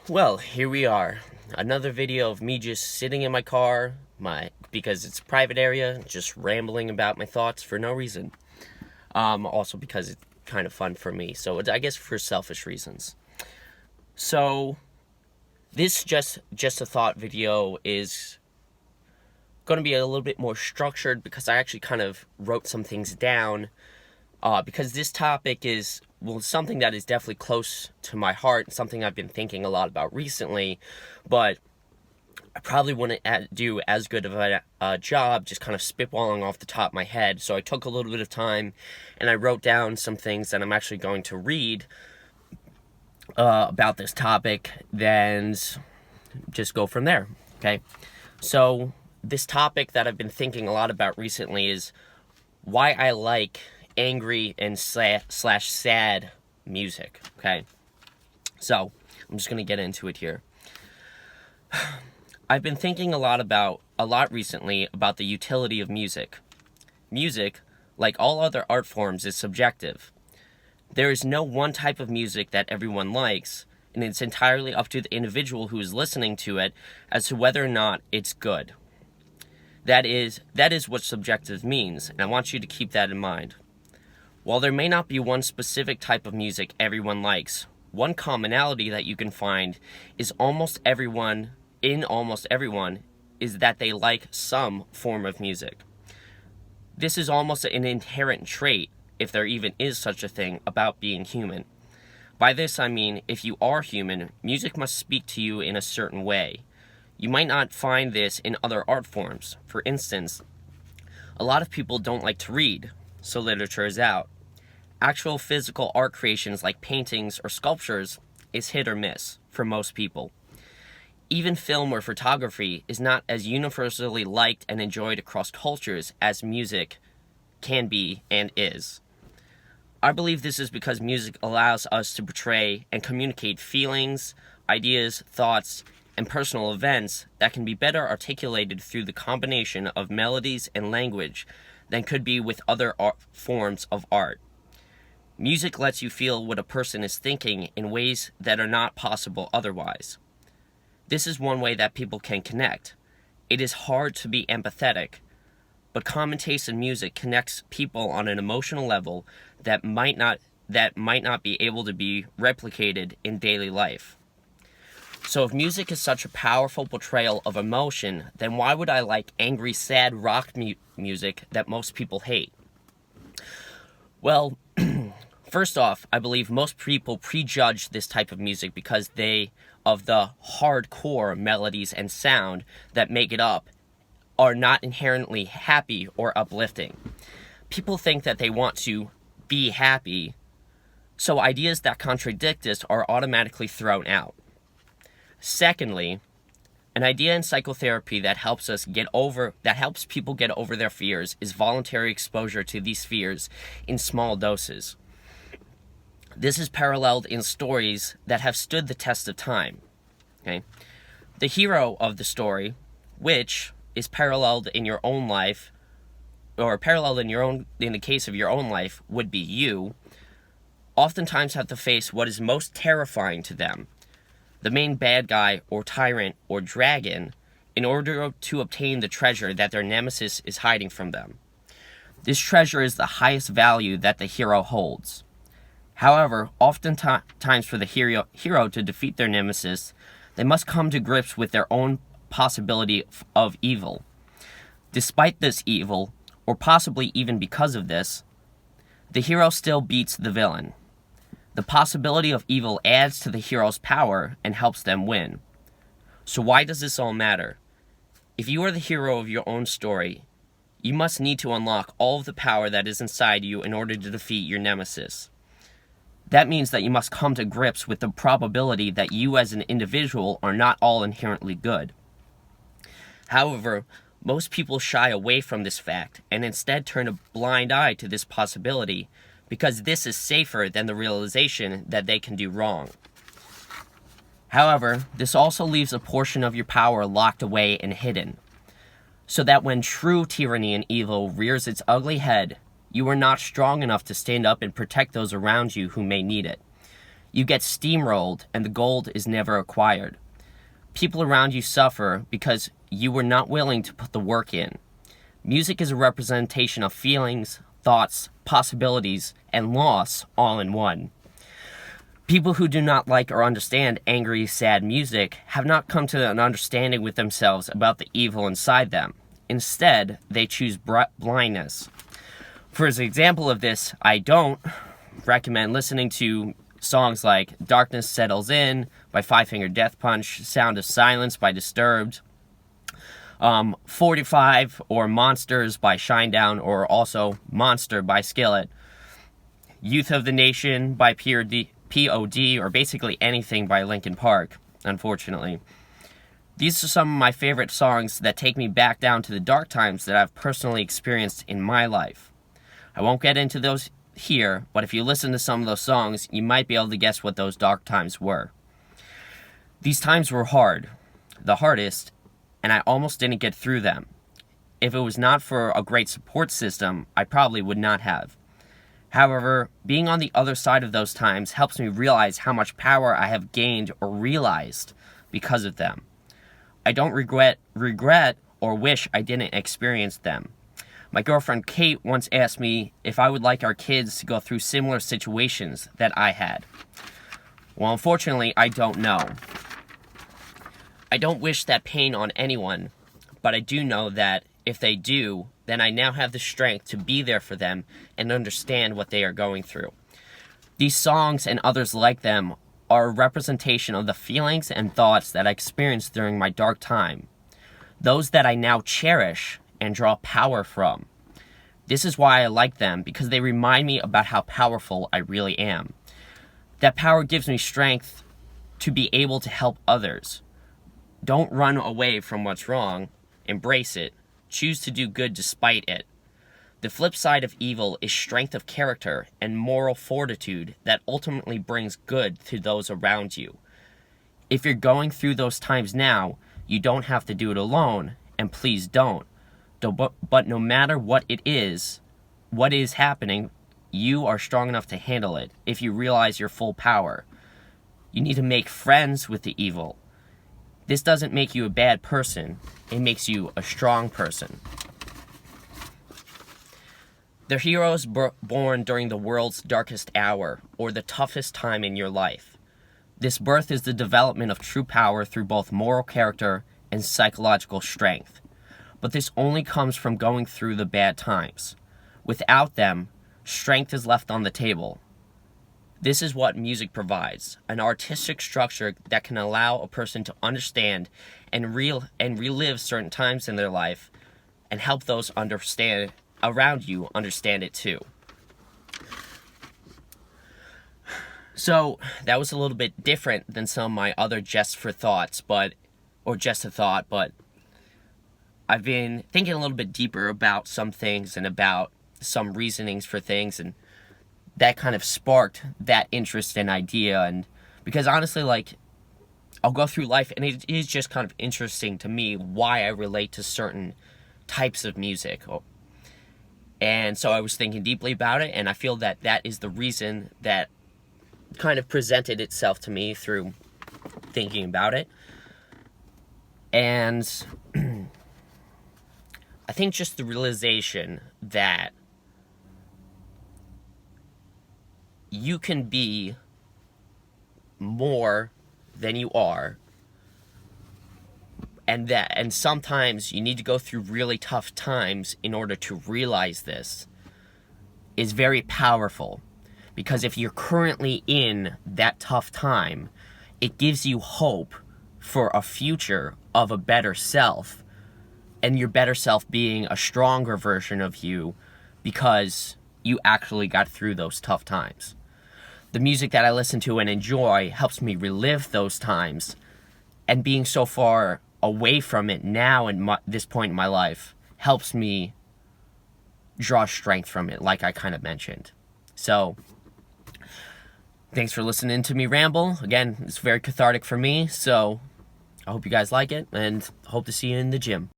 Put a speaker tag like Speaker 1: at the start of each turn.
Speaker 1: Well, here we are. Another video of me just sitting in my car, because it's a private area, just rambling about my thoughts for no reason. Also because it's kind of fun for me, so I guess for selfish reasons. So, this just a thought video is going to be a little bit more structured because I actually kind of wrote some things down. Because this topic is, well, something that is definitely close to my heart, something I've been thinking a lot about recently, but I probably wouldn't do as good of a job just kind of spitballing off the top of my head. So I took a little bit of time and I wrote down some things that I'm actually going to read about this topic, then just go from there, okay? So this topic that I've been thinking a lot about recently is why I like angry and slash sad music, okay? So, I'm just gonna get into it here. I've been thinking a lot recently about the utility of music. Music, like all other art forms, is subjective. There is no one type of music that everyone likes, and it's entirely up to the individual who is listening to it as to whether or not it's good. That is what subjective means, and I want you to keep that in mind. While there may not be one specific type of music everyone likes, one commonality that you can find is almost everyone is that they like some form of music. This is almost an inherent trait, if there even is such a thing, about being human. By this I mean, if you are human, music must speak to you in a certain way. You might not find this in other art forms. For instance, a lot of people don't like to read, so literature is out. Actual physical art creations like paintings or sculptures is hit or miss for most people. Even film or photography is not as universally liked and enjoyed across cultures as music can be and is. I believe this is because music allows us to portray and communicate feelings, ideas, thoughts, and personal events that can be better articulated through the combination of melodies and language than could be with other forms of art. Music lets you feel what a person is thinking in ways that are not possible otherwise. This is one way that people can connect. It is hard to be empathetic, but common taste in music connects people on an emotional level that might not be able to be replicated in daily life. So if music is such a powerful portrayal of emotion, then why would I like angry, sad rock music that most people hate? Well, first off, I believe most people prejudge this type of music because of the hardcore melodies and sound that make it up are not inherently happy or uplifting. People think that they want to be happy, so ideas that contradict this are automatically thrown out. Secondly, an idea in psychotherapy that helps people get over their fears is voluntary exposure to these fears in small doses. This is paralleled in stories that have stood the test of time. Okay? The hero of the story, which is paralleled in your own life, or paralleled in the case of your own life, would be you, oftentimes have to face what is most terrifying to them, the main bad guy or tyrant or dragon, in order to obtain the treasure that their nemesis is hiding from them. This treasure is the highest value that the hero holds. However, oftentimes for the hero to defeat their nemesis, they must come to grips with their own possibility of evil. Despite this evil, or possibly even because of this, the hero still beats the villain. The possibility of evil adds to the hero's power and helps them win. So why does this all matter? If you are the hero of your own story, you must need to unlock all of the power that is inside you in order to defeat your nemesis. That means that you must come to grips with the probability that you as an individual are not all inherently good. However, most people shy away from this fact and instead turn a blind eye to this possibility because this is safer than the realization that they can do wrong. However, this also leaves a portion of your power locked away and hidden, so that when true tyranny and evil rears its ugly head, you are not strong enough to stand up and protect those around you who may need it. You get steamrolled and the gold is never acquired. People around you suffer because you were not willing to put the work in. Music is a representation of feelings, thoughts, possibilities, and loss all in one. People who do not like or understand angry, sad music have not come to an understanding with themselves about the evil inside them. Instead, they choose blindness. For an example of this, I don't recommend listening to songs like Darkness Settles In by Five Finger Death Punch, Sound of Silence by Disturbed, 45 or Monsters by Shinedown, or also Monster by Skillet, Youth of the Nation by POD, or basically anything by Linkin Park, unfortunately. These are some of my favorite songs that take me back down to the dark times that I've personally experienced in my life. I won't get into those here, but if you listen to some of those songs, you might be able to guess what those dark times were. These times were hard, the hardest, and I almost didn't get through them. If it was not for a great support system, I probably would not have. However, being on the other side of those times helps me realize how much power I have gained or realized because of them. I don't regret or wish I didn't experience them. My girlfriend Kate once asked me if I would like our kids to go through similar situations that I had. Well, unfortunately, I don't know. I don't wish that pain on anyone, but I do know that if they do, then I now have the strength to be there for them and understand what they are going through. These songs and others like them are a representation of the feelings and thoughts that I experienced during my dark time, those that I now cherish and draw power from. This is why I like them, because they remind me about how powerful I really am. That power gives me strength to be able to help others. Don't run away from what's wrong, embrace it. Choose to do good despite it. The flip side of evil is strength of character and moral fortitude that ultimately brings good to those around you. If you're going through those times now, you don't have to do it alone, and please don't. But no matter what is happening, you are strong enough to handle it if you realize your full power. You need to make friends with the evil. This doesn't make you a bad person, it makes you a strong person. They're heroes born during the world's darkest hour, or the toughest time in your life. This birth is the development of true power through both moral character and psychological strength. But this only comes from going through the bad times. Without them, strength is left on the table. This is what music provides, an artistic structure that can allow a person to understand and relive certain times in their life and help those around you understand it too. So that was a little bit different than some of my other just a thought, but I've been thinking a little bit deeper about some things and about some reasonings for things, and that kind of sparked that interest and idea. And because honestly, like, I'll go through life and it is just kind of interesting to me why I relate to certain types of music. And so I was thinking deeply about it, and I feel that that is the reason that kind of presented itself to me through thinking about it. And I think just the realization that you can be more than you are, and sometimes you need to go through really tough times in order to realize this, is very powerful. Because if you're currently in that tough time, it gives you hope for a future of a better self, and your better self being a stronger version of you because you actually got through those tough times. The music that I listen to and enjoy helps me relive those times, and being so far away from it now in this point in my life helps me draw strength from it, like I kind of mentioned. So, thanks for listening to me ramble. Again, it's very cathartic for me, so I hope you guys like it, and hope to see you in the gym.